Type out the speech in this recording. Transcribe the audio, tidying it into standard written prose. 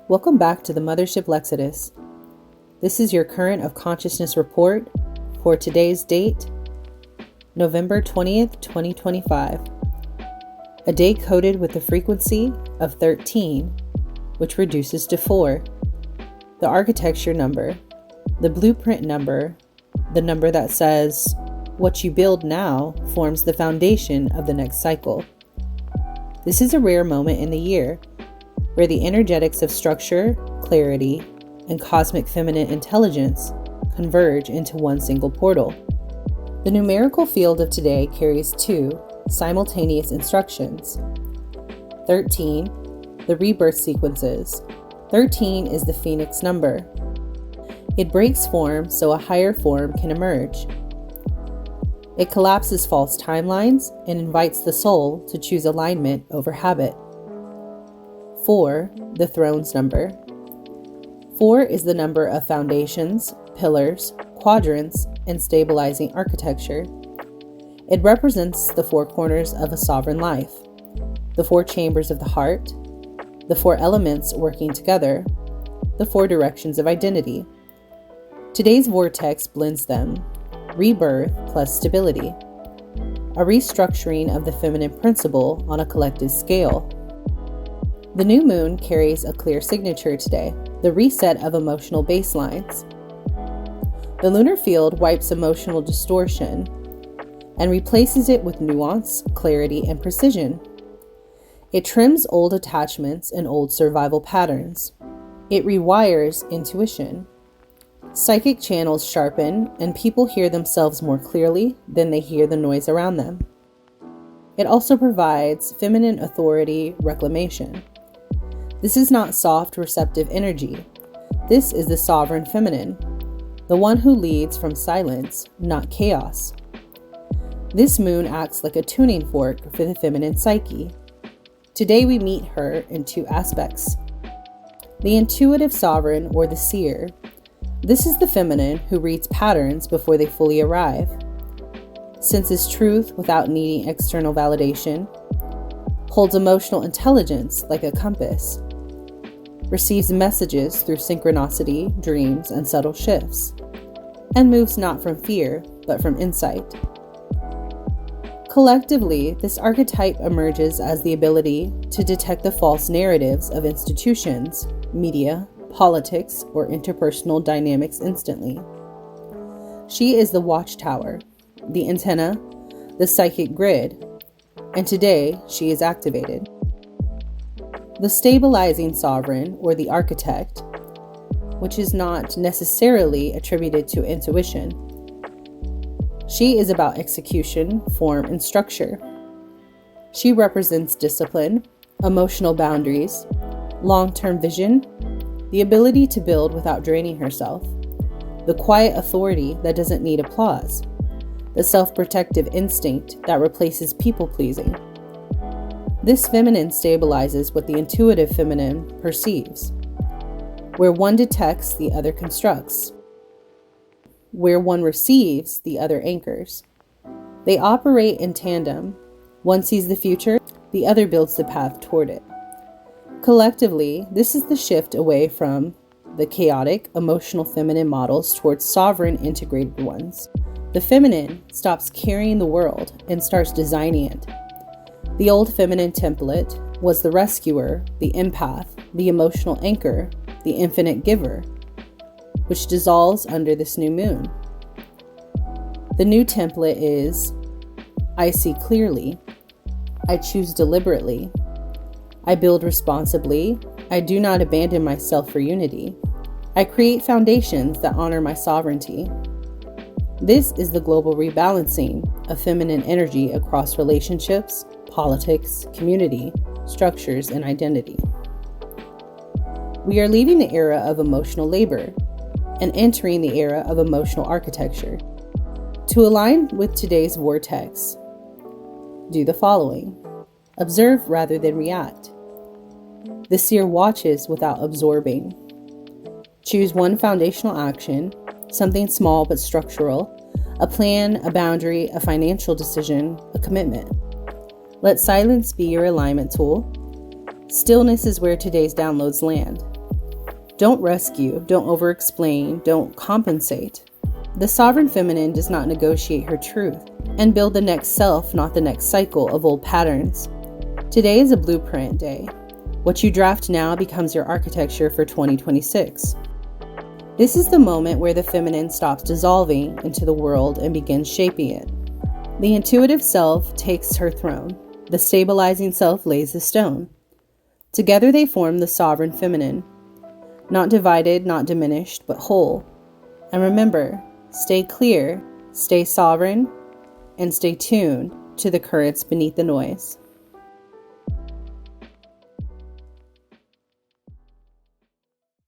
Welcome back to the Mothership MLexodus. This is your current of consciousness report for today's date, November 20th, 2025. A day coded with the frequency of 13, which reduces to 4. The architecture number, the blueprint number, the number that says, what you build now forms the foundation of the next cycle. This is a rare moment in the year where the energetics of structure, clarity, and cosmic feminine intelligence converge into one single portal. The numerical field of today carries 2 simultaneous instructions. 13, the rebirth sequences. 13 is the phoenix number. It breaks form so a higher form can emerge. It collapses false timelines and invites the soul to choose alignment over habit. 4, the throne's number. 4 is the number of foundations, pillars, quadrants, and stabilizing architecture. It represents the 4 corners of a sovereign life, the 4 chambers of the heart, the 4 elements working together, the 4 directions of identity. Today's vortex blends them, rebirth plus stability, a restructuring of the feminine principle on a collective scale. The new moon carries a clear signature today, the reset of emotional baselines. The lunar field wipes emotional distortion and replaces it with nuance, clarity, and precision. It trims old attachments and old survival patterns. It rewires intuition. Psychic channels sharpen, and people hear themselves more clearly than they hear the noise around them. It also provides feminine authority reclamation. This is not soft, receptive energy. This is the sovereign feminine, the one who leads from silence, not chaos. This moon acts like a tuning fork for the feminine psyche. Today we meet her in 2 aspects. The intuitive sovereign, or the seer. This is the feminine who reads patterns before they fully arrive, senses truth without needing external validation, holds emotional intelligence like a compass, receives messages through synchronicity, dreams, and subtle shifts, and moves not from fear, but from insight. Collectively, this archetype emerges as the ability to detect the false narratives of institutions, media, politics, or interpersonal dynamics instantly. She is the watchtower, the antenna, the psychic grid, and today she is activated. The stabilizing sovereign, or the architect, which is not necessarily attributed to intuition. She is about execution, form, and structure. She represents discipline, emotional boundaries, long-term vision, the ability to build without draining herself, the quiet authority that doesn't need applause, the self-protective instinct that replaces people-pleasing. This feminine stabilizes what the intuitive feminine perceives. Where one detects, the other constructs. Where one receives, the other anchors. They operate in tandem. One sees the future, the other builds the path toward it. Collectively, this is the shift away from the chaotic, emotional feminine models towards sovereign, integrated ones. The feminine stops carrying the world and starts designing it. The old feminine template was the rescuer, the empath, the emotional anchor, the infinite giver, which dissolves under this new moon. The new template is, I see clearly, I choose deliberately, I build responsibly, I do not abandon myself for unity, I create foundations that honor my sovereignty. This is the global rebalancing of feminine energy across relationships, politics, community, structures, and identity. We are leaving the era of emotional labor and entering the era of emotional architecture. To align with today's vortex, do the following. Observe rather than react. The seer watches without absorbing. Choose one foundational action, something small but structural, a plan, a boundary, a financial decision, a commitment. Let silence be your alignment tool. Stillness is where today's downloads land. Don't rescue, don't over-explain, don't compensate. The sovereign feminine does not negotiate her truth and build the next self, not the next cycle of old patterns. Today is a blueprint day. What you draft now becomes your architecture for 2026. This is the moment where the feminine stops dissolving into the world and begins shaping it. The intuitive self takes her throne. The stabilizing self lays the stone. Together they form the sovereign feminine. Not divided, not diminished, but whole. And remember, stay clear, stay sovereign, and stay tuned to the currents beneath the noise.